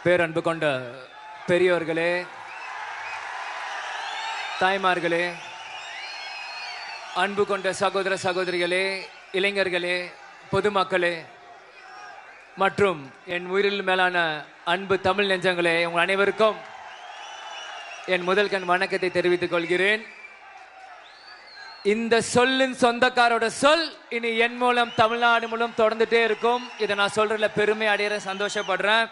பேரன்பு கொண்ட பெரியோர்களே, தாய்மார்களே, அன்பு கொண்ட சகோதர சகோதரிகளே, இளைஞர்களே, பொதுமக்களே மற்றும் என் உயிரில் மேலான அன்பு தமிழ் நெஞ்சங்களே, உங்கள் அனைவருக்கும் என் முதல் கண் வணக்கத்தை தெரிவித்துக் கொள்கிறேன். இந்த சொல்லின் சொந்தக்காரோட சொல் இனி என் மூலம் தமிழ்நாடு மூலம் தொடர்ந்துட்டே இருக்கும். இதை நான் சொல்றதுல பெருமை அடையிற, சந்தோஷப்படுறேன்.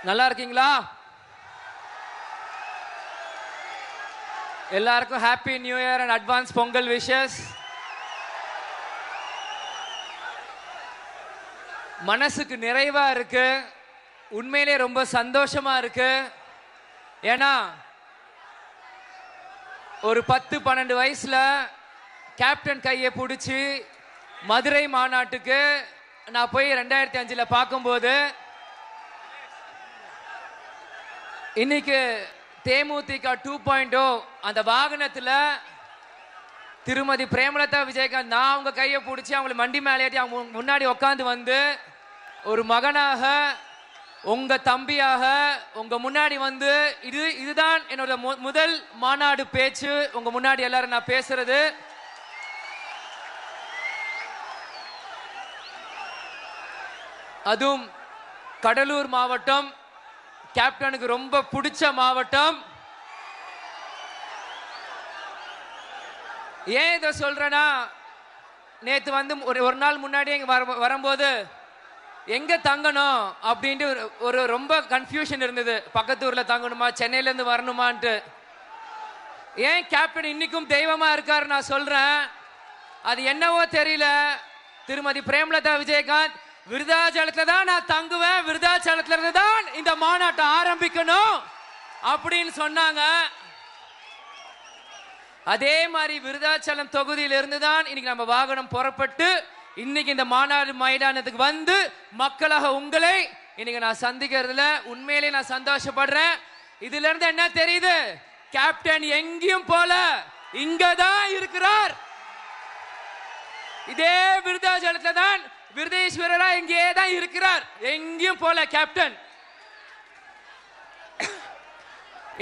நல்லா இருக்கீங்களா? எல்லாருக்கும் happy new year and advance Pongal wishes. மனசுக்கு நிறைவா இருக்கு, உண்மையிலே ரொம்ப சந்தோஷமா இருக்கு. ஏன்னா ஒரு 10-12 வயசுல கேப்டன் கையை பிடிச்சி மதுரை மாநாட்டுக்கு நான் போய் 2005 பார்க்கும்போது, இன்னைக்கு தேமுதிக 2.0 அந்த வாகனத்துல திருமதி பிரேமலதா விஜயகாந்த் நான் அவங்க கையை பிடிச்சி அவங்களை மண்டி மேலேட்டி அவங்க முன்னாடி உட்காந்து வந்து ஒரு மகனாக, உங்க தம்பியாக உங்க முன்னாடி வந்து இதுதான் என்னோட முதல் மாநாடு பேச்சு. உங்க முன்னாடி எல்லாரும் நான் பேசுறது. அதுவும் கடலூர் மாவட்டம், கேப்டனுக்கு ரொம்ப பிடிச்ச மாவட்டம். ஏன் இதை சொல்றேன்னா, நேத்து வந்து ஒரு நாள் முன்னாடி வரும்போது எங்க தங்கணும் அப்படின்ட்டு ஒரு ரொம்ப கன்ஃபியூஷன் இருந்தது. பக்கத்து ஊர்ல தங்கணுமா, சென்னையில இருந்து வரணுமான்ட்டு. ஏன் கேப்டன் இன்னைக்கும் தெய்வமா இருக்காரு நான் சொல்றேன். அது என்னவோ தெரியல, திருமதி பிரேமலதா விஜயகாந்த் விருதாச்சலத்துல தான் நான் தங்குவேன், விருதாச்சலத்துல இருந்து தான் இந்த மாநாட்டை ஆரம்பிக்கணும் அப்படின்னு சொன்னாங்க. அதே மாதிரி விருதாச்சலம் தொகுதியில இருந்து தான் இன்னைக்கு நம்ம வாகனம் புறப்பட்டு இன்னைக்கு இந்த மாநாடு மைதானத்துக்கு வந்து மக்களாக உங்களை இன்னைக்கு நான் சந்திக்கிறதுல உண்மையிலே நான் சந்தோஷப்படுறேன். இதுல இருந்து என்ன தெரியுது? கேப்டன் எங்கேயும் போல இங்கதான் இருக்கிறார். இதே விருதாச்சலத்துல தான் விருதேஸ்வரரா இங்கே தான் இருக்கிறார், எங்கேயும் போல கேப்டன்.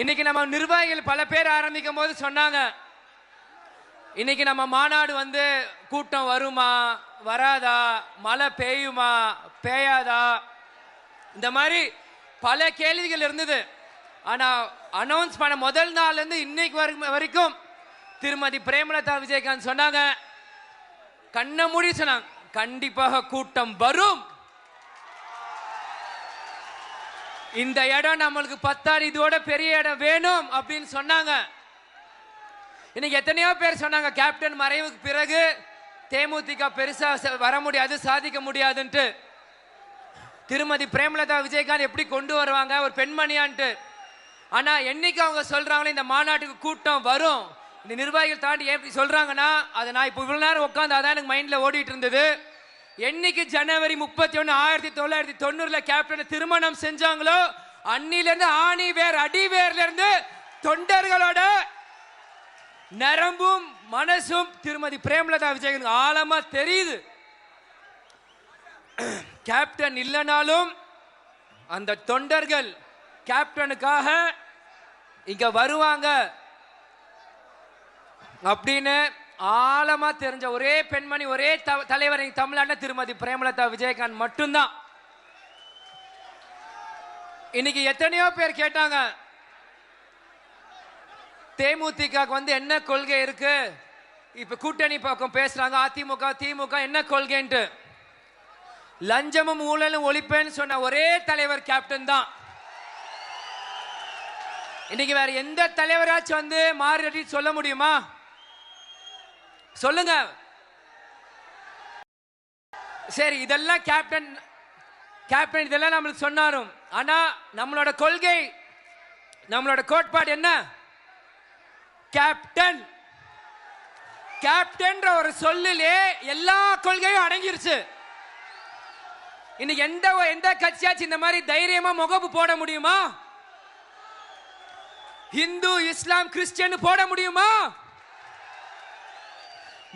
இன்னைக்கு நம்ம நிர்வாகிகள் பல பேர் ஆரம்பிக்கும் போது சொன்னாங்க, இன்னைக்கு நம்ம மாநாடு வந்து கூட்டம் வருமா வராதா, மழை பெய்யுமா பெய்யாதா, இந்த மாதிரி பல கேள்விகள் இருந்தது. ஆனா அனௌன்ஸ் பண்ண முதல் நாள்ல இருந்து இன்னைக்கு வரைக்கும் திருமதி பிரேமலதா விஜயகாந்த் சொன்னாங்க, கண்ண மூடி சொன்னாங்க, கண்டிப்பாக கூட்டம் வரும். இந்த இடம் நம்மளுக்கு பத்தாது, இதோட பெரிய இடம் வேணும் அப்படின்னு சொன்னாங்க. இன்னைக்கு எத்தனையோ பேர் சொன்னாங்க கேப்டன் மறைவுக்கு பிறகு தேமுதிக பெருசா வர முடியாது, சாதிக்க முடியாதுன்ட்டு. திருமதி பிரேமலதா விஜயகாந்த் எப்படி கொண்டு வருவாங்க ஒரு பெண்மணியான்ட்டு. ஆனா என்னைக்கு அவங்க சொல்றாங்களே இந்த மாநாட்டுக்கு கூட்டம் வரும், இந்த நிர்வாகிகள் தாண்டி எப்படி சொல்றாங்கன்னா, அதை நான் இப்போ இவ்வளவு நேரம் உட்காந்து அதான் எனக்கு மைண்ட்ல ஓடிட்டு இருந்தது. என்னைக்கு ஜனவரி 31 1990 கேப்டனை திருமணம் செஞ்சாங்களோ அன்னில இருந்து ஆணி வேர் அடி வேர்ல இருந்து தொண்டர்களோட நரம்பும் மனசும் திருமதி பிரேமலதா விஜயகாந்த் ஆழமா தெரியுது. கேப்டன் இல்லைனாலும் அந்த தொண்டர்கள் கேப்டனுக்காக இங்க வருவாங்க அப்படின்னு ஆழமா தெரிஞ்ச ஒரே பெண்மணி, ஒரே தலைவர் தமிழ்நாடு வந்து பிரேமலதா விஜயகாந்த் மட்டும்தான். இன்னைக்கு எத்தனையோ பேர் கேட்டாங்க, தேமுதிக வந்து என்ன கொள்கை இருக்கு, இப்ப கூட்டணி பக்கம் பேசுறாங்க அதிமுக திமுக என்ன கொள்கைன்ட்டு. லஞ்சமும் ஊழலும் ஒழிப்பேன்னு சொன்ன ஒரே தலைவர் கேப்டன் தான். இன்னைக்கு வேற எந்த தலைவராச்சும் வந்து மாறி சொல்ல முடியுமா? சொல்லுங்க. சரி, இதெல்லாம் கேப்டன் இதெல்லாம் நம்மளுக்கு சொன்னாரும். ஆனா நம்மளோட கொள்கை, நம்மளோட கோட்பாடு என்ன? கேப்டன். கேப்டன் ஒரு சொல்லிலே எல்லா கொள்கையும் அடங்கிருச்சு. இன்னைக்கு எந்த கட்சியாச்சும் இந்த மாதிரி தைரியமா முகப்பு போட முடியுமா? இந்து இஸ்லாம் கிறிஸ்டியன் போட முடியுமா?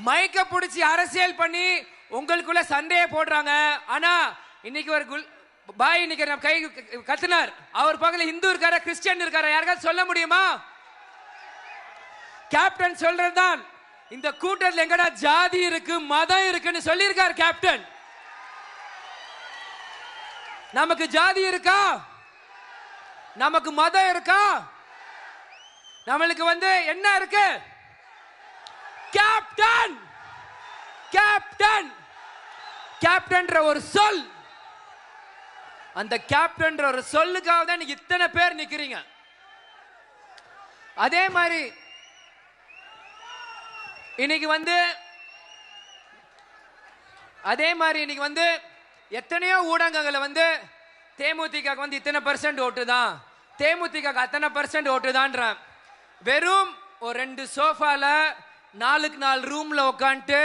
மைக்க பிடிச்சி அரசியல் பண்ணி உங்களுக்குள்ள சண்டையை போடுறாங்க. ஆனா இன்னைக்கு ஒரு பாய் இன்னைக்கு நம்ம கை கத்துனார். அவர் பக்கத்துல இந்து இருக்காரா கிறிஸ்டியன் இருக்காரா யாருக்காவது சொல்ல முடியுமா? கேப்டன் சொல்றதுதான், இந்த கூட்டத்தில் எங்கடா ஜாதி இருக்கு மதம் இருக்குன்னு சொல்லியிருக்கார் கேப்டன். நமக்கு ஜாதி இருக்கா? நமக்கு மதம் இருக்கா? நம்மளுக்கு என்ன இருக்கு? கேப்டன் கேப்டன் கேப்டன்ற ஒரு சொல். அந்த கேப்டன்ற ஒரு சொல்லுக்காக தான் இத்தனை பேர் நிக்கிறீங்க. அதே மாதிரி இன்னைக்கு எத்தனையோ ஊடகங்களை தேமுதிக இத்தனை % ஓட்டு தான், தேமுதிக அத்தனை % ஓட்டு தான். வெறும் ஒரு 2 சோஃபால 4க்கு 4 ரூம்ல உட்காந்துட்டு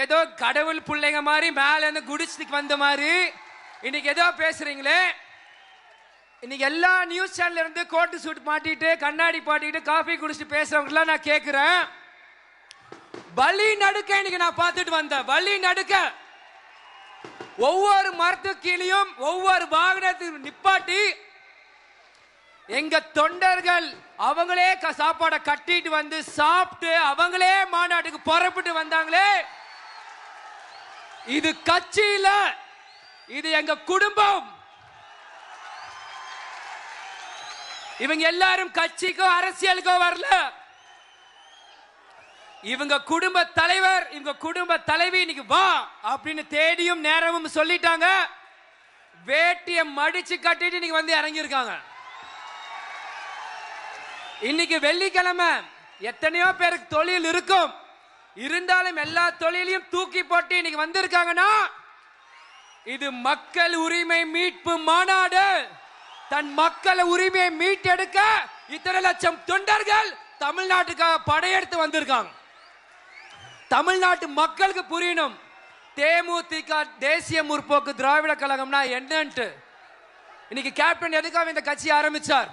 ஏதோ கடவுள் பிள்ளைங்க மாதிரி மேல இருந்து குடிச்சுக்கு வந்த மாதிரி இன்னைக்கு ஏதோ பேசுறீங்களே. இன்னைக்கு எல்லா நியூஸ் சேனல்ல இருந்து கோட்டு சூட் மாட்டிட்டு கண்ணாடி பாட்டிட்டு காஃபி குடிச்சிட்டு பேசுறவங்க நான் கேட்கிறேன், வலி நடுக்க இன்னைக்கு நான் பார்த்துட்டு வந்தேன். வலி நடுக்க ஒவ்வொரு மரத்து கீழையும் ஒவ்வொரு வாகனத்துக்கு நிப்பாட்டி எங்க தொண்டர்கள் அவங்களே சாப்பாடை கட்டிட்டு சாப்பிட்டு அவங்களே மாநாட்டுக்கு புறப்பட்டு வந்தாங்களே. இது கட்சி இல்ல, இது எங்க குடும்பம். இவங்க எல்லாரும் கட்சிக்கோ அரசியலுக்கோ வரல. இவங்க குடும்ப தலைவர், இவங்க குடும்ப தலைவி இன்னைக்கு வா அப்படின்னு தேடியும் நேரமும் சொல்லிட்டாங்க. வேட்டிய மடிச்சு கட்டிட்டு இன்னைக்கு இறங்கி இருக்காங்க. இன்னைக்கு வெள்ளிக்கிழமை எத்தனையோ பேருக்கு தொழில் இருக்கும், இருந்தாலும் எல்லா தொழிலையும் தூக்கி போட்டு இன்னைக்கு வந்திருக்காங்கன்னா இது மக்கள் உரிமை மீட்பு மாநாடு. தன் மக்கள் உரிமையை மீட்டெடுக்க இத்தனை லட்சம் தொண்டர்கள் தமிழ்நாட்டுக்காக படையெடுத்து வந்திருக்காங்க. தமிழ்நாட்டு மக்களுக்கு புரியணும் தேமுதிக தேசிய முற்போக்கு திராவிட கழகம்னா என்னன்ட்டு. இன்னைக்கு கேப்டன் எதுக்காக இந்த கட்சி ஆரம்பிச்சார்?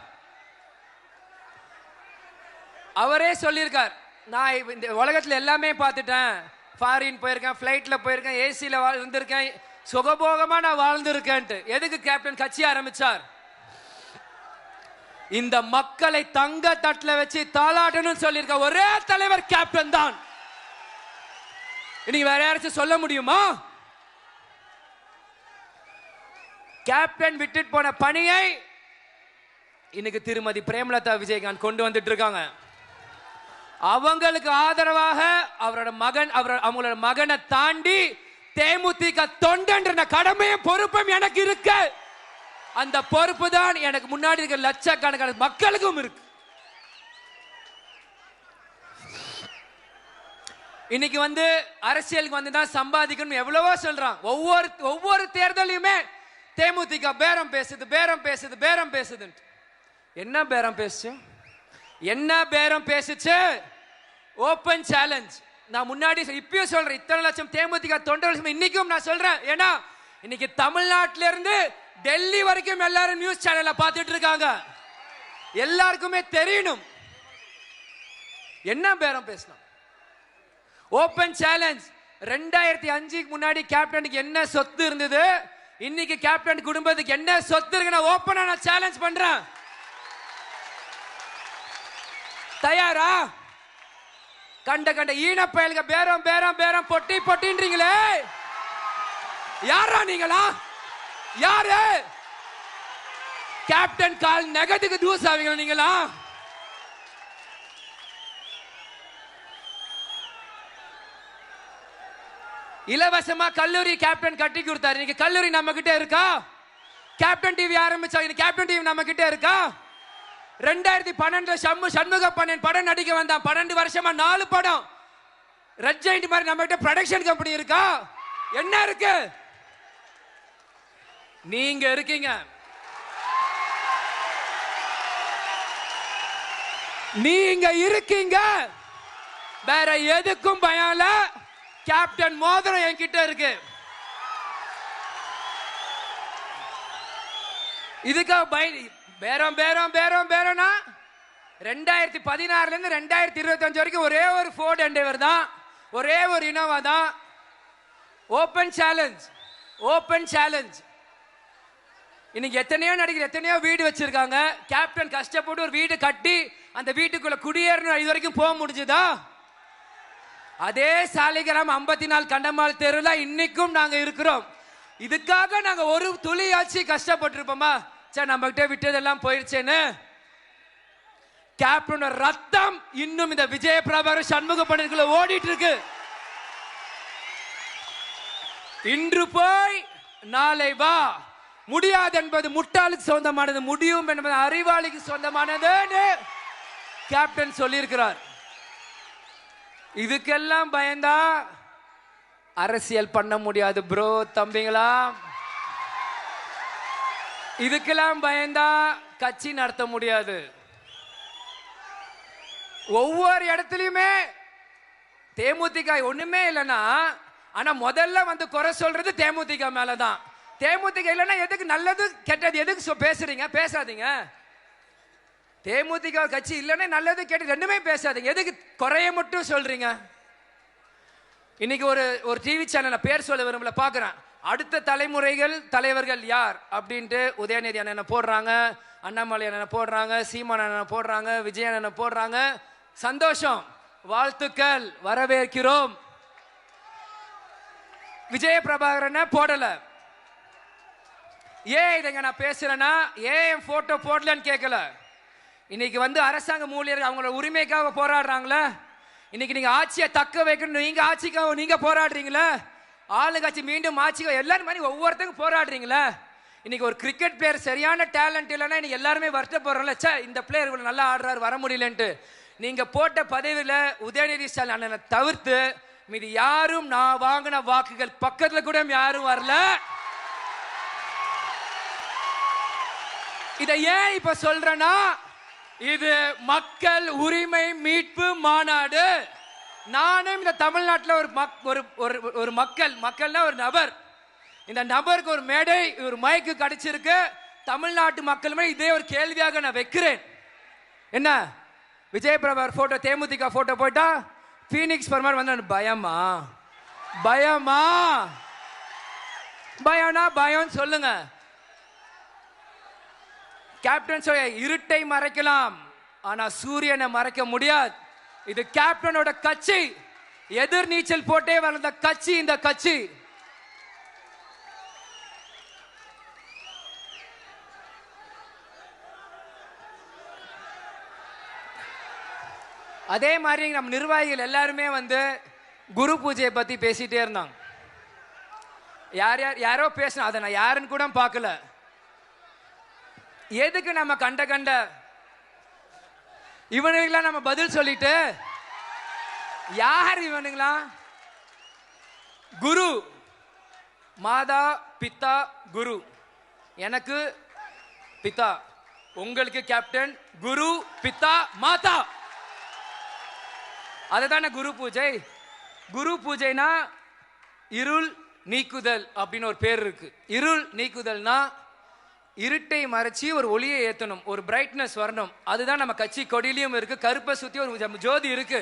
அவரே சொல்லியிருக்கார், நான் இந்த உலகத்துல எல்லாமே பார்த்துட்டேன், ஃபாரின் போயிருக்கேன், ஃபிளைட்ல போயிருக்கேன், ஏசில இருந்திருக்கேன், சுகபோகமா நான் வாழ்ந்திருக்கேன்ட்டு. எதுக்கு கேப்டன் கட்சி ஆரம்பிச்சார்? இந்த மக்களை தங்க தட்டுல வச்சு தாளாட்டணும்னு சொல்லியிருக்க ஒரே தலைவர் கேப்டன் தான். இன்னைக்கு வேற யாராச்சும் சொல்ல முடியுமா? கேப்டன் விட்டுட்டு போன பணியை இன்னைக்கு திருமதி பிரேமலதா விஜயகாந்த் கொண்டு வந்துட்டு இருக்காங்க. அவங்களுக்கு ஆதரவாக அவங்களோட மகனை தாண்டி தேமுதிக தொண்டன்ற கடமையும் பொறுப்பும் எனக்கு இருக்கு. அந்த பொறுப்பு தான் எனக்கு முன்னாடி இருக்க லட்சக்கணக்கான மக்களுக்கும் இருக்கு. இன்னைக்கு அரசியலுக்கு தான் சம்பாதிக்கணும் எவ்வளவோ சொல்றான். ஒவ்வொரு தேர்தலையுமே தேமுதிக பேரம் பேசுது பேரம் பேசுது பேரம் பேசுது. என்ன பேரம் பேசுச்சு? என்ன பேரம் பேசுச்சு? Open challenge. நான் முன்னாடி இப்பயும் சொல்றேன், இத்தனை லட்சம் தேமுதிக தொண்டர்கள் இன்னைக்கும் நான் சொல்றேன். ஏன்னா இன்னைக்கு தமிழ்நாட்டில இருந்து டெல்லி வரைக்கும் எல்லாரும் நியூஸ் சேனல்ல பார்த்துட்டு இருக்காங்க. எல்லாருக்குமே தெரியணும் என்ன பேரம் பேசலாம். Open challenge. 2005 முன்னாடி கேப்டனுக்கு என்ன சொத்து இருந்தது, இன்னைக்கு கேப்டன் குடும்பத்துக்கு என்ன சொத்து இருக்கு, நான் ஓபனா நான் சேலஞ்ச் பண்றேன். தயாரா? கண்ட கண்ட ஈன பயலுக்கு பேரம் பேரம் பேரம் பொட்டி பொட்டின்றீங்களே, யாரா நீங்களா? யாரு? கேப்டன் கால் நகத்துக்கு தூசு ஆவீங்க நீங்களா? இலவசமா கல்லூரி கேப்டன் கட்டி கொடுத்தாரு. இன்னைக்கு கல்லூரி நம்ம கிட்ட இருக்கா? கேப்டன் டிவி ஆரம்பிச்சா, கேப்டன் டிவி நம்ம கிட்ட இருக்கா? 2012 சண்முக பண்ணன் படம் நடிக்க வந்தான். 12 வருஷமா 4 படம். ரெட் ஜெயிண்ட் மாதிரி நம்ம கிட்ட ப்ரொடக்ஷன் கம்பெனி இருக்கா? என்ன இருக்கு? நீங்க இருக்கீங்க. நீங்க இருக்கீங்க. வேற எதுக்கும் பயம் இல்ல. கேப்டன் மோதிரம் என்கிட்ட இருக்கு. இதுக்காக பேரம் பேரம் பேரம் பேரம்னா 2016 இருந்து 2025 வரைக்கும் ஒரே ஒரு ஃபோர்ட் எண்டவர் தான். ஒரே ஒரு இனோவா தான். Open challenge, open challenge. இன்னைக்கு எத்தனையோ நடிகர் எத்தனையோ வீடு வச்சிருக்காங்க. கேப்டன் கஷ்டப்பட்டு ஒரு வீடு கட்டி அந்த வீட்டுக்குள்ள குடியேறணும், இது வரைக்கும் போக முடிஞ்சுதா? அதே சாலிகிராம் 54 கண்டமால் தெருல இன்னைக்கும் நாங்க இருக்கிறோம். இதுக்காக நாங்க ஒரு துளியாச்சு கஷ்டப்பட்டிருப்போமா? சரி, நம்ம கிட்ட விட்டதெல்லாம் போயிடுச்சேன்னு. கேப்டன் ரத்தம் இன்னும் இந்த விஜய பிரபாகர் சண்முக பாண்டியனுக்குள்ள ஓடிட்டு இருக்கு. இன்று போய் நாளை வா. முடியாது என்பது முட்டாளுக்கு சொந்தமானது, முடியும் என்பது அறிவாளிக்கு சொந்தமானது கேப்டன் சொல்லியிருக்கிறார். இதுக்கெல்லாம் பயந்தா அரசியல் பண்ண முடியாது ப்ரோ, தம்பிங்களா. இதுக்கெல்லாம் பயந்தா கட்சி நடத்த முடியாது. ஒவ்வொரு இடத்துலயுமே தேமுதிக ஒண்ணுமே இல்லைன்னா, ஆனா முதல்ல வந்து குறை சொல்றது தேமுதிக மேலதான். தேமுதிக இல்லைன்னா எதுக்கு நல்லது கெட்டது எதுக்கு பேசுறீங்க? பேசாதீங்க. தேமுதிக கட்சி இல்லைன்னா நல்லது கெட்டது ரெண்டுமே பேசாதீங்க. எதுக்கு குறைய மட்டும் சொல்றீங்க? இன்னைக்கு ஒரு டிவி சேனல்ல பேர் சொல்ல விரும்பல பாக்குறேன். அடுத்த தலைமுறைகள் தலைவர்கள் யார் அப்படின்ட்டு உதயநிதி அண்ணன் போடுறாங்க, அண்ணாமலை அண்ணன் போடுறாங்க, சீமான் அண்ணன் போடுறாங்க, விஜய் அண்ணன் போடுறாங்க. சந்தோஷம், வாழ்த்துக்கள், வரவேற்கிறோம். விஜய பிரபாகரன் போடல. ஏன் இதங்க நான் பேசுறேன்னா, ஏன் போட்டோ போடலன்னு கேட்கல. இன்னைக்கு வந்து அரசாங்க ஊழியர்கள் அவங்களோட உரிமைக்காக போராடுறாங்களே. இன்னைக்கு நீங்க ஆட்சியை தக்க வைக்கணும், நீங்க ஆட்சிக்காக நீங்க போராடுறீங்களே. ஆளுங்கட்சி மீண்டும் ஆட்சிக்காக எல்லாரும் மாதிரி ஒவ்வொருத்தருக்கும் போராடுறீங்களே. இன்னைக்கு ஒரு கிரிக்கெட் பிளேயர் சரியான டேலண்ட் இல்லைன்னா இன்னைக்கு எல்லாருமே வருத்தப்படுறோம்ல, சே இந்த பிளேயர் இவ்வளவு நல்லா ஆடுறாரு வர முடியலன்ட்டு. நீங்க போட்ட பதவியில உதயநிதி ஸ்டாலின் அண்ணனை தவிர்த்து மீது யாரும் நான் வாங்கின வாக்குகள் பக்கத்துல கூட யாரும் வரல. இதை ஏன் இப்ப சொல்றேன்னா, இது மக்கள் உரிமை மீட்பு மாநாடு. நானும் இந்த தமிழ்நாட்டில் ஒரு மக்கள்னா ஒரு நபர். இந்த நபருக்கு ஒரு மேடை, ஒரு மைக்கு கிடைச்சிருக்கு. தமிழ்நாட்டு மக்களுமே இதே ஒரு கேள்வியாக நான் வைக்கிறேன். என்ன விஜய பிரபாகர் போட்டோ தேமுதிக போட்டோ போயிட்டா பீனிக்ஸ் பர்மார் வந்து பயமா? பயமா? பயம்னா பயம் சொல்லுங்க. கேப்டன் சொல்ல இருட்டை மறைக்கலாம், ஆனா சூரியனை மறைக்க முடியாது. இது கேப்டனோட கட்சி, எதிர் நீச்சல் போட்டே வளர்ந்த கட்சி இந்த கட்சி. அதே மாதிரி நம்ம நிர்வாகிகள் எல்லாருமே வந்து குரு பூஜையை பத்தி பேசிட்டே இருந்தாங்க. யாரோ பேசணும், அதை நான் யாருன்னு கூட பார்க்கல. எதுக்கு நம்ம கண்ட இவனுங்களா நம்ம பதில் சொல்லிட்டு, யார் இவனுங்களா? குரு, மாதா பிதா குரு. எனக்கு பிதா, உங்களுக்கு கேப்டன், குரு பிதா மாதா. அதுதானே குரு பூஜை. குரு பூஜைனா இருள் நீக்குதல் அப்படின்னு ஒரு பேர் இருக்கு. இருள் நீக்குதல்னா இருட்டை மறைச்சி ஒரு ஒளியை ஏற்றணும், ஒரு பிரைட்னஸ் வரணும். அதுதான் நம்ம கட்சி கொடியிலையும் இருக்கு. கருப்பை சுத்தி ஒரு ஜோதி இருக்கு.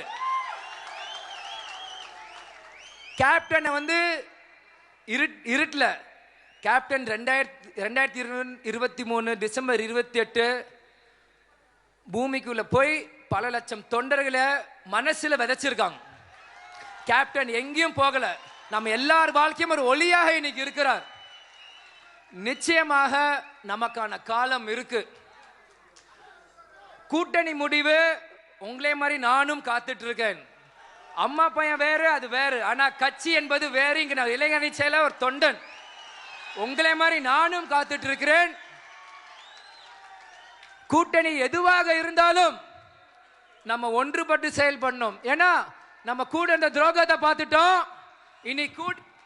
கேப்டனை வந்து இருட்டுல கேப்டன் 2023 டிசம்பர் 28 பூமிக்குள்ள போய் பல லட்சம் தொண்டர்களை மனசுல விதைச்சிருக்காங்க. கேப்டன் எங்கேயும் போகல. நம்ம எல்லார் வாழ்க்கையும் ஒரு ஒளியாக இன்னைக்கு இருக்கிறார். நிச்சயமாக நமக்கான காலம் இருக்கு. கூட்டணி முடிவு உங்களே மாதிரி நானும் காத்துட்டு இருக்கேன். அம்மா பையன் வேறு, அது வேறு. ஆனா கட்சி என்பது வேறு. இங்க நான் இளைஞரணி செயல ஒரு தொண்டன், உங்களே மாதிரி நானும் காத்துட்டு இருக்கிறேன். கூட்டணி எதுவாக இருந்தாலும் நம்ம ஒன்றுபட்டு செயல்படணும். ஏன்னா நம்ம கூட இந்த துரோகத்தை பார்த்துட்டோம்.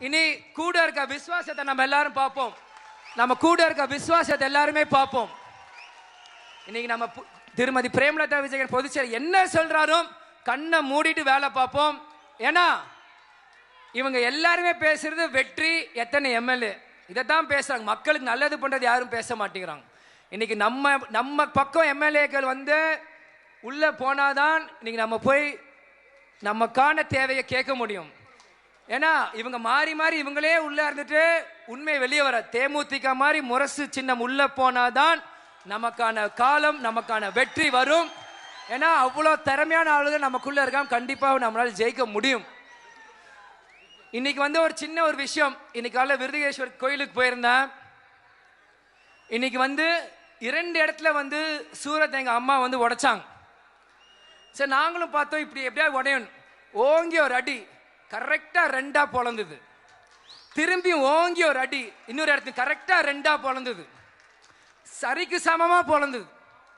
இனி கூட இருக்க விசுவாசத்தை நம்ம எல்லாரும் பார்ப்போம். நம்ம கூட இருக்க விசுவாசத்தை எல்லாருமே பார்ப்போம். இன்னைக்கு நம்ம திருமதி பிரேமலதா விஜயகாந்த் பொதுச்செயலர் என்ன சொல்றாரோ கண்ணை மூடிட்டு வேலை பார்ப்போம். ஏன்னா இவங்க எல்லாருமே பேசுறது வெற்றி, எத்தனை எம்எல்ஏ, இதைத்தான் பேசுறாங்க. மக்களுக்கு நல்லது பண்றது யாரும் பேச மாட்டேங்கிறாங்க. இன்னைக்கு நம்ம பக்கம் எம்எல்ஏக்கள் வந்து உள்ள போனாதான் இன்னைக்கு நம்ம போய் நமக்கான தேவையை கேட்க முடியும். ஏன்னா இவங்க மாறி மாறி இவங்களே உள்ள இருந்துட்டு உண்மை வெளியே வர. தேமுதிக மாதிரி முரசு சின்னம் உள்ள போனாதான் நமக்கான காலம், நமக்கான வெற்றி வரும். ஏன்னா அவ்வளோ திறமையான ஆளுகள் நமக்குள்ள இருக்காம கண்டிப்பாக நம்மளால ஜெயிக்க முடியும். இன்னைக்கு ஒரு சின்ன ஒரு விஷயம். இன்னைக்கு காலையில் விருதுகேஸ்வர் கோயிலுக்கு போயிருந்தேன். இன்னைக்கு 2 இடத்துல சூரத்தை எங்க அம்மா உடைச்சாங்க. சரி, நாங்களும் பார்த்தோம் இப்படி எப்படியா உடையணும். ஓங்கி ஒரு அடி கரெக்டா 2ஆ பொளந்தது. திரும்பியும் ஓங்கி ஒரு அடி இன்னொரு இடத்துக்கு கரெக்டா 2ஆ பொளந்தது. சரிக்கு சமமா பொளந்தது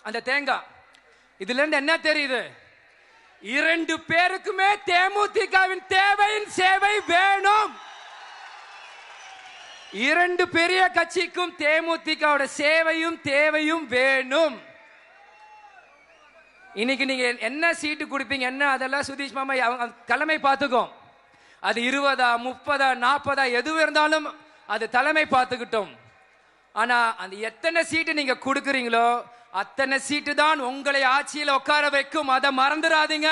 அந்த தேங்காய். இதுல இருந்து என்ன தெரியுது? 2 பேருக்குமே தேமுதிகவின் தேவையின் சேவை வேணும். 2 பெரிய கட்சிக்கும் தேமுதிகவோட சேவையும் தேவையும் வேணும். இன்னைக்கு நீங்க என்ன சீட்டு கொடுப்பீங்க என்ன அதெல்லாம் சுதீஷ் மாமா தலைமை பார்த்துக்கும். அது 20, 30, 40 எதுவும் இருந்தாலும் அது தலைமை பார்த்துக்கிட்டோம். ஆனா அந்த எத்தனை சீட்டு நீங்க கொடுக்குறீங்களோ அத்தனை சீட்டு தான் உங்களை ஆட்சியில் உட்கார வைக்கும். அதை மறந்துடாதீங்க.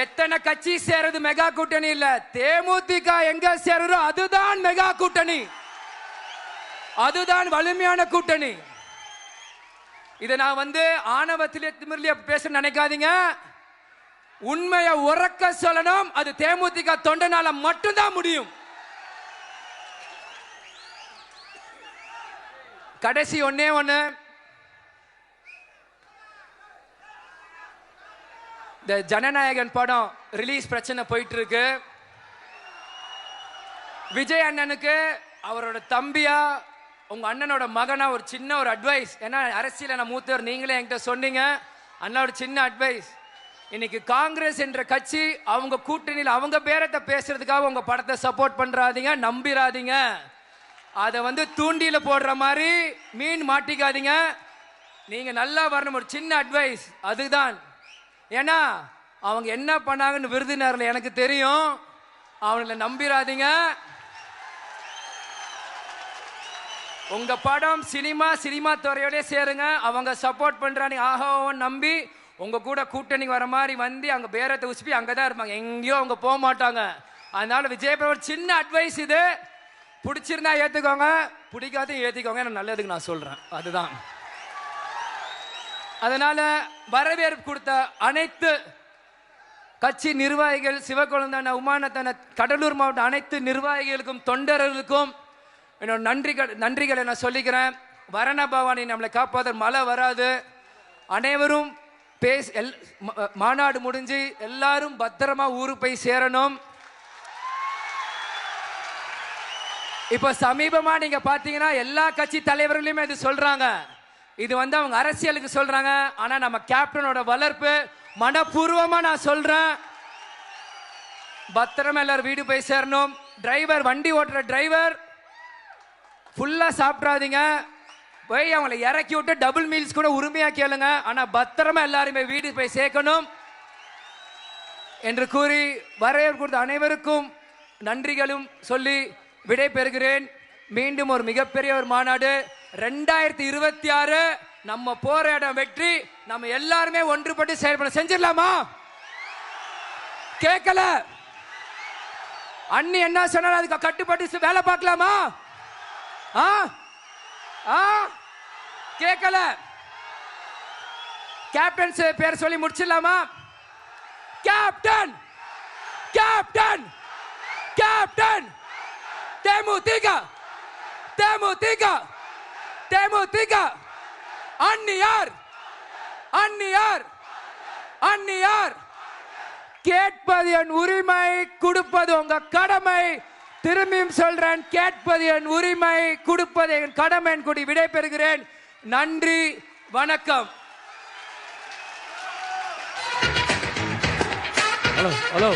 எத்தனை கட்சி சேருது மெகா கூட்டணி இல்ல. தேமுதிக எங்க சேருறோ அதுதான் மெகா கூட்டணி, அதுதான் வலிமையான கூட்டணி. இதை நான் ஆணவத்திலே திமிர்லியா பேச நினைக்காதீங்க. உண்மையை உறக்க சொல்லணும். அது தேமுதிக தொண்டனால மட்டும்தான் முடியும். கடைசி ஒண்ணே ஒண்ணு, இந்த ஜனநாயகன் படம் ரிலீஸ் பிரச்சனை போயிட்டு இருக்கு. விஜய் அண்ணனுக்கு அவரோட தம்பியா உங்க அண்ணனோட மகனா ஒரு சின்ன ஒரு அட்வைஸ். ஏன்னா அரசியல நான் மூத்தவர், நீங்களே என்கிட்ட சொன்னீங்க. அண்ணாவோட சின்ன அட்வைஸ், இன்னைக்கு காங்கிரஸ் என்ற கட்சி அவங்க கூட்டணியில் அவங்க பேரத்தை பேசுறதுக்காக உங்க படத்தை சப்போர்ட் பண்றாதீங்க, நம்பிராதீங்க. அதை தூண்டியில போடுற மாதிரி மீன் மாட்டிக்காதீங்க. நீங்க நல்லா வரணும். ஒரு சின்ன அட்வைஸ் அதுதான். ஏன்னா அவங்க என்ன பண்ணாங்கன்னு விருதுநகர்ல எனக்கு தெரியும். அவங்கள நம்பிராதீங்க. உங்க படம் சினிமா துறையோட சேருங்க. அவங்க சப்போர்ட் பண்றாங்க ஆஹாவும் நம்பி உங்க கூட கூட்டணி வர மாதிரி அங்க பேரத்தை உசுப்பி அங்கதான் இருப்பாங்க, எங்கேயோ அவங்க போக மாட்டாங்க. அதனால விஜய் ஒரு சின்ன அட்வைஸ், இது பிடிச்சிருந்தா ஏத்துக்கோங்க, பிடிக்காத ஏத்திக்கோங்க. நல்லதுக்கு நான் சொல்றேன், அதுதான். அதனால வரவேற்பு கொடுத்த அனைத்து கட்சி நிர்வாகிகள், சிவகுழந்தான, உமானத்தான, கடலூர் மாவட்ட அனைத்து நிர்வாகிகளுக்கும் தொண்டர்களுக்கும் என்னோட நன்றிகளை நான் சொல்லிக்கிறேன். வரண பவானி நம்மளை காப்பாத, மழை வராது. அனைவரும் மாநாடு முடிஞ்சு எல்லாரும் பத்திரமா ஊருக்கு போய் சேரணும். இப்ப சமீபமா நீங்க பாத்தீங்கன்னா எல்லா கட்சி தலைவர்களுமே இது சொல்றாங்க. இது அவங்க அரசியலுக்கு சொல்றாங்க. ஆனா நம்ம கேப்டனோட வளர்ப்பு மனப்பூர்வமா நான் சொல்றேன். பத்திரமா எல்லாரும் வீடு போய் சேரணும். டிரைவர், வண்டி ஓட்டுற டிரைவர் ஃபுல்லா சாப்பிடாதீங்க. போய் அவங்களை இறக்கி விட்டு டபுள் மீல்ஸ் கூட உரிமையா கேளுங்க. ஆனா பத்திரமா எல்லாருமே வீடு போய் சேர்க்கணும் என்று கூறி வரவேற்பு கொடுத்த அனைவருக்கும் நன்றிகளும் சொல்லி விடை பெறுகிறேன். மீண்டும் ஒரு மிகப்பெரிய ஒரு மாநாடு 2026 நம்ம போற இடம் வெற்றி. நம்ம எல்லாருமே ஒன்றுபட்டு செயல்பட செஞ்சிடலாமா? கேட்கல அண்ணி என்ன சொன்னாலும் அதுக்கு கட்டுப்பட்டு வேலை பார்க்கலாமா? கேட்கல. கேப்டன் பேர் சொல்லி முடிச்சிடலாமா? கேப்டன், கேப்டன், கேப்டன், தேமுதிக, தேமுதிக, தேமுதிக. அந்நியார், அந்நியார், அந்நியார். கேட்பது என் உரிமை, கொடுப்பது உங்க கடமை. திரும்பியும் சொல்றேன், கேட்பது என் உரிமை, கொடுப்பது என் கடமை. கூடி விடை பெறுகிறேன். நன்றி, வணக்கம். Hello hello